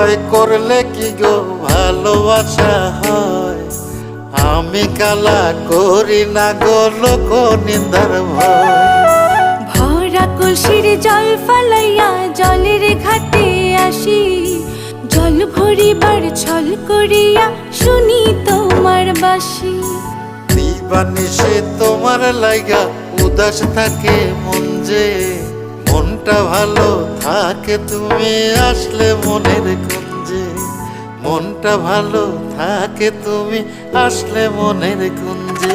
ভয় করলে কি গো ভালোবাসা হয়? আমি কালা করি না গো লোক নিন্দার ভয়। ভরা কলসির জল ফালাইয়া জলের ঘাটে আসি, জল ভরিবার ছল করিয়া শুনি তোমার বাঁশি। দিবানিশে তোমার লাইগা উদাস থাকে মন যে, মনটা ভালো থাকে তুমি আসলে মনের কুঞ্জে। মনটা ভালো থাকে তুমি আসলে মনের কুঞ্জে।